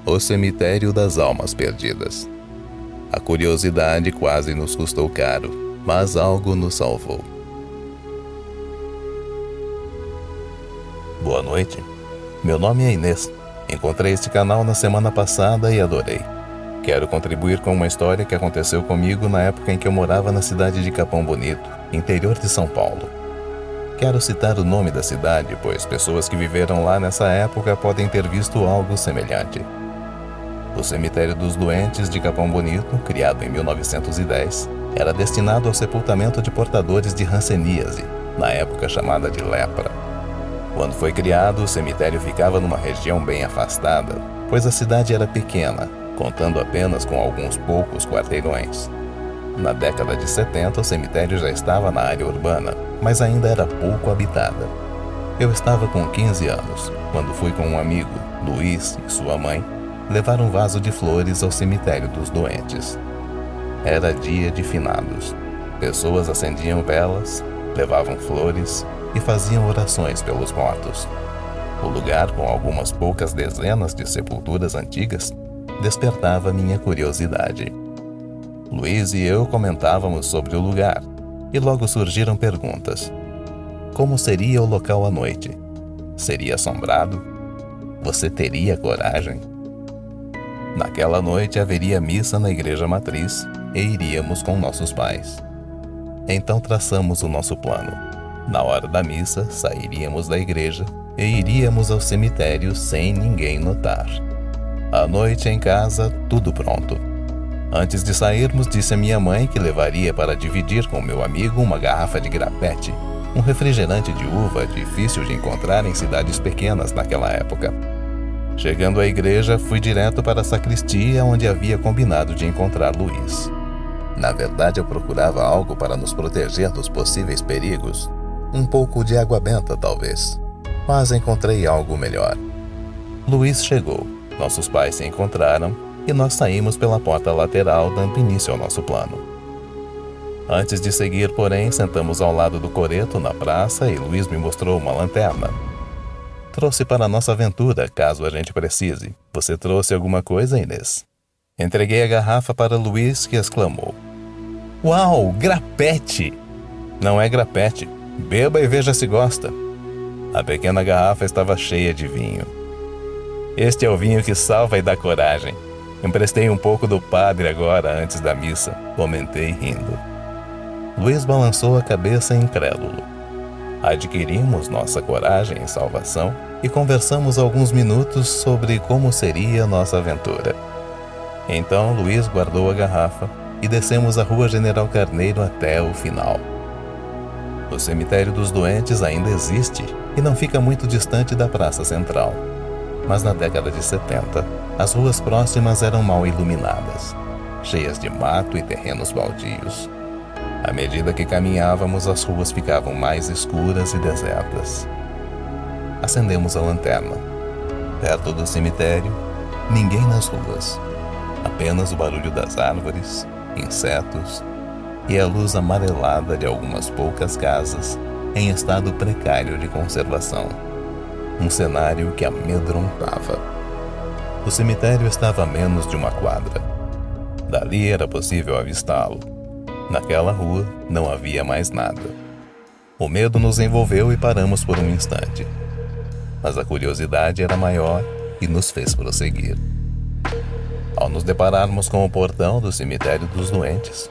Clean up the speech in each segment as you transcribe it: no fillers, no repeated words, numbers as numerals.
O cemitério das almas perdidas. A curiosidade quase nos custou caro, mas algo nos salvou. Boa noite. Meu nome é Inês. Encontrei este canal na semana passada e adorei. Quero contribuir com uma história que aconteceu comigo na época em que eu morava na cidade de Capão Bonito, interior de São Paulo. Quero citar o nome da cidade, pois pessoas que viveram lá nessa época podem ter visto algo semelhante. O Cemitério dos Doentes de Capão Bonito, criado em 1910, era destinado ao sepultamento de portadores de hanseníase, na época chamada de lepra. Quando foi criado, o cemitério ficava numa região bem afastada, pois a cidade era pequena, contando apenas com alguns poucos quarteirões. Na década de 70, o cemitério já estava na área urbana, mas ainda era pouco habitada. Eu estava com 15 anos, quando fui com um amigo, Luiz, e sua mãe, levar um vaso de flores ao Cemitério dos Doentes. Era dia de finados. Pessoas acendiam velas, levavam flores e faziam orações pelos mortos. O lugar, com algumas poucas dezenas de sepulturas antigas, despertava minha curiosidade. Luiz e eu comentávamos sobre o lugar, e logo surgiram perguntas. Como seria o local à noite? Seria assombrado? Você teria coragem? Naquela noite haveria missa na igreja matriz e iríamos com nossos pais. Então traçamos o nosso plano. Na hora da missa, sairíamos da igreja e iríamos ao cemitério sem ninguém notar. À noite em casa, tudo pronto. Antes de sairmos, disse a minha mãe que levaria para dividir com meu amigo uma garrafa de grapete, um refrigerante de uva difícil de encontrar em cidades pequenas naquela época. Chegando à igreja, fui direto para a sacristia, onde havia combinado de encontrar Luiz. Na verdade, eu procurava algo para nos proteger dos possíveis perigos. Um pouco de água benta, talvez. Mas encontrei algo melhor. Luiz chegou, nossos pais se encontraram e nós saímos pela porta lateral, dando início ao nosso plano. Antes de seguir, porém, sentamos ao lado do coreto na praça e Luiz me mostrou uma lanterna. Trouxe para nossa aventura, caso a gente precise. Você trouxe alguma coisa, Inês? Entreguei a garrafa para Luiz, que exclamou: Uau, grapete! Não é grapete. Beba e veja se gosta. A pequena garrafa estava cheia de vinho. Este é o vinho que salva e dá coragem. Emprestei um pouco do padre agora, antes da missa, comentei rindo. Luiz balançou a cabeça incrédulo. Adquirimos nossa coragem e salvação e conversamos alguns minutos sobre como seria nossa aventura. Então Luiz guardou a garrafa e descemos a Rua General Carneiro até o final. O Cemitério dos Doentes ainda existe e não fica muito distante da Praça Central. Mas na década de 70, as ruas próximas eram mal iluminadas, cheias de mato e terrenos baldios. À medida que caminhávamos, as ruas ficavam mais escuras e desertas. Acendemos a lanterna. Perto do cemitério, ninguém nas ruas. Apenas o barulho das árvores, insetos e a luz amarelada de algumas poucas casas em estado precário de conservação. Um cenário que amedrontava. O cemitério estava a menos de uma quadra. Dali era possível avistá-lo. Naquela rua não havia mais nada. O medo nos envolveu e paramos por um instante. Mas a curiosidade era maior e nos fez prosseguir. Ao nos depararmos com o portão do Cemitério dos Doentes,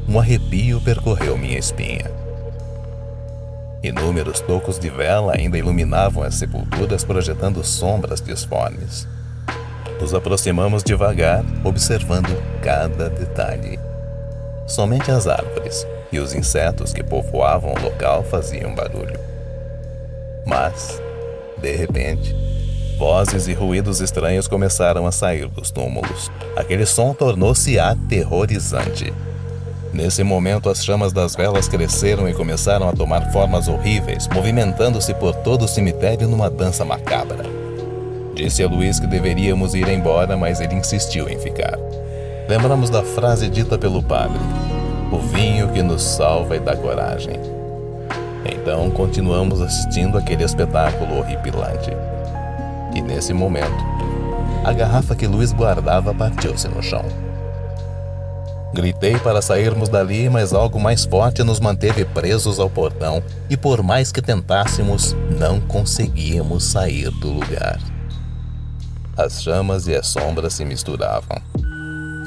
um arrepio percorreu minha espinha. Inúmeros tocos de vela ainda iluminavam as sepulturas, projetando sombras disformes. Nos aproximamos devagar, observando cada detalhe. Somente as árvores e os insetos que povoavam o local faziam barulho. Mas, de repente, vozes e ruídos estranhos começaram a sair dos túmulos. Aquele som tornou-se aterrorizante. Nesse momento, as chamas das velas cresceram e começaram a tomar formas horríveis, movimentando-se por todo o cemitério numa dança macabra. Disse a Luiz que deveríamos ir embora, mas ele insistiu em ficar. Lembramos da frase dita pelo padre: o vinho que nos salva e dá coragem. Então continuamos assistindo aquele espetáculo horripilante. E nesse momento, a garrafa que Luiz guardava partiu-se no chão. Gritei para sairmos dali, mas algo mais forte nos manteve presos ao portão e por mais que tentássemos, não conseguíamos sair do lugar. As chamas e as sombras se misturavam,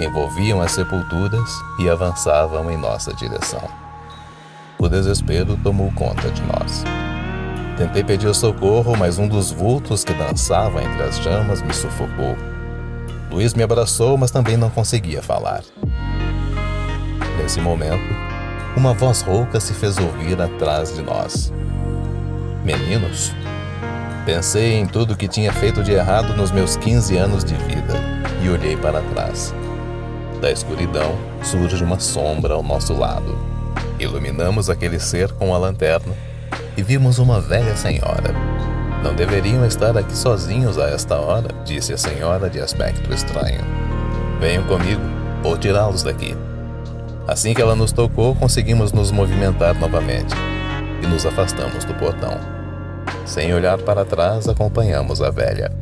envolviam as sepulturas e avançavam em nossa direção. O desespero tomou conta de nós. Tentei pedir socorro, mas um dos vultos que dançava entre as chamas me sufocou. Luiz me abraçou, mas também não conseguia falar. Nesse momento, uma voz rouca se fez ouvir atrás de nós. Meninos? Pensei em tudo que tinha feito de errado nos meus 15 anos de vida e olhei para trás. Da escuridão surge uma sombra ao nosso lado. Iluminamos aquele ser com a lanterna e vimos uma velha senhora. Não deveriam estar aqui sozinhos a esta hora, disse a senhora de aspecto estranho. Venham comigo, vou tirá-los daqui. Assim que ela nos tocou, conseguimos nos movimentar novamente e nos afastamos do portão. Sem olhar para trás, acompanhamos a velha.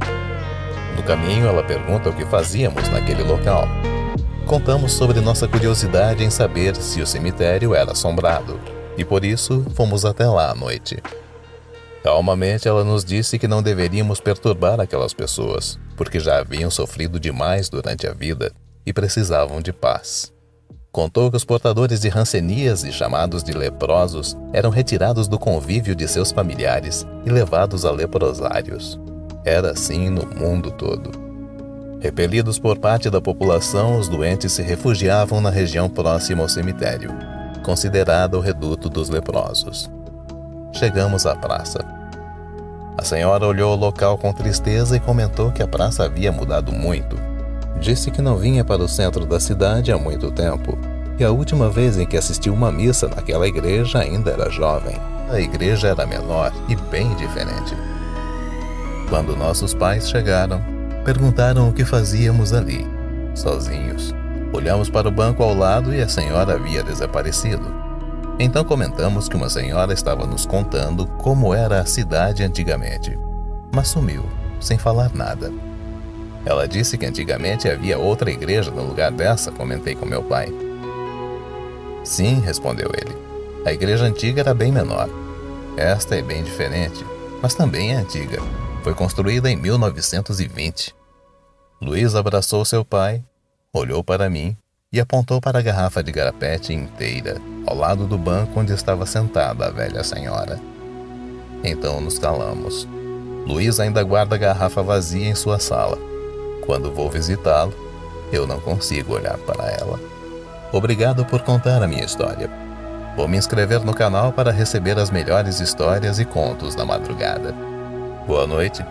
No caminho, ela pergunta o que fazíamos naquele local. Contamos sobre nossa curiosidade em saber se o cemitério era assombrado e por isso fomos até lá à noite. Calmamente, ela nos disse que não deveríamos perturbar aquelas pessoas, porque já haviam sofrido demais durante a vida e precisavam de paz. Contou que os portadores de hanseníase, chamados de leprosos, eram retirados do convívio de seus familiares e levados a leprosários. Era assim no mundo todo. Repelidos por parte da população, os doentes se refugiavam na região próxima ao cemitério, considerada o reduto dos leprosos. Chegamos à praça. A senhora olhou o local com tristeza e comentou que a praça havia mudado muito. Disse que não vinha para o centro da cidade há muito tempo, e a última vez em que assistiu uma missa naquela igreja ainda era jovem. A igreja era menor e bem diferente. Quando nossos pais chegaram, perguntaram o que fazíamos ali, sozinhos. Olhamos para o banco ao lado e a senhora havia desaparecido. Então comentamos que uma senhora estava nos contando como era a cidade antigamente, mas sumiu, sem falar nada. Ela disse que antigamente havia outra igreja no lugar dessa, comentei com meu pai. Sim, respondeu ele. A igreja antiga era bem menor. Esta é bem diferente, mas também é antiga. Foi construída em 1920. Luiz abraçou seu pai, olhou para mim e apontou para a garrafa de garapete inteira, ao lado do banco onde estava sentada a velha senhora. Então nos calamos. Luiz ainda guarda a garrafa vazia em sua sala. Quando vou visitá-lo, eu não consigo olhar para ela. Obrigado por contar a minha história. Vou me inscrever no canal para receber as melhores histórias e contos da madrugada. Boa noite